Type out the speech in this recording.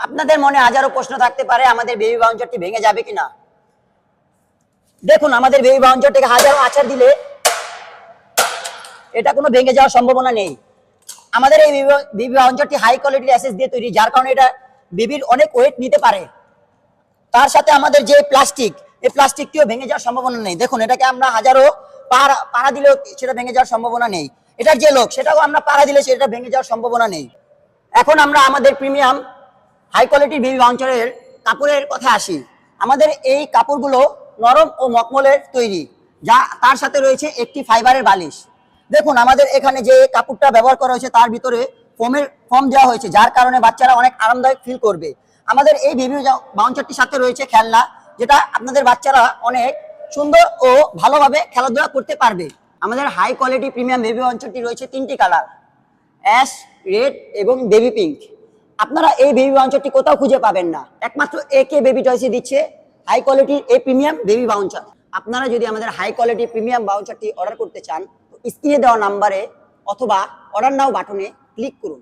আপনাদের মনে হাজারো প্রশ্ন থাকতে পারে আমাদের বেবি বাউন্সারটি ভেঙে যাবে কিনা। দেখুন আমাদের বেবি বাউন্সারটিকে হাজারো আছাড় দিলে এটা কোনো ভেঙে যাওয়ার সম্ভাবনা নেই। আমাদের এই বেবি বাউন্সারটি হাই কোয়ালিটির অ্যাসেস দিয়ে তৈরি, যার কারণে এটা বেবির অনেক ওয়েট নিতে পারে। তার সাথে আমাদের যে প্লাস্টিক, এই প্লাস্টিকটিও ভেঙে যাওয়ার সম্ভাবনা নেই। দেখুন এটাকে আমরা হাজারো পাড়া দিলেও সেটা ভেঙে যাওয়ার সম্ভাবনা নেই। এটার যে লোক, সেটাও আমরা পাড়া দিলে সেটা ভেঙে যাওয়ার সম্ভাবনা নেই। এখন আমরা আমাদের প্রিমিয়াম হাই কোয়ালিটির বেবি বাউন্সারের কাপড়ের কথা আসি। আমাদের এই কাপড়গুলো নরম ও মখমলের তৈরি, যা তার সাথে রয়েছে একটি ফাইবারের বালিশ। দেখুন আমাদের এখানে যে কাপড়টা ব্যবহার করা হয়েছে তার ভিতরে ফোম দেওয়া হয়েছে, যার কারণে বাচ্চারা অনেক আরামদায়ক ফিল করবে। আমাদের এই বেবি বাউন্সারটির সাথে রয়েছে খেলনা, যেটা আপনাদের বাচ্চারা অনেক সুন্দর ও ভালোভাবে খেলাধুলা করতে পারবে। আমাদের হাই কোয়ালিটি প্রিমিয়াম বেবি বাউন্সারটি রয়েছে 3টি কালার, অ্যাশ, রেড এবং বেবি পিঙ্ক। আপনারা এই বেবি বাউন্সারটি কোথাও খুঁজে পাবেন না, একমাত্র একে বেবি টয়সে দিচ্ছে হাই কোয়ালিটির এই প্রিমিয়াম বেবি বাউন্সার। আপনারা যদি আমাদের হাই কোয়ালিটি প্রিমিয়াম বাউন্সারটি অর্ডার করতে চান, স্ক্রিনে দেওয়া নাম্বারে অথবা অর্ডার নাও বাটনে ক্লিক করুন।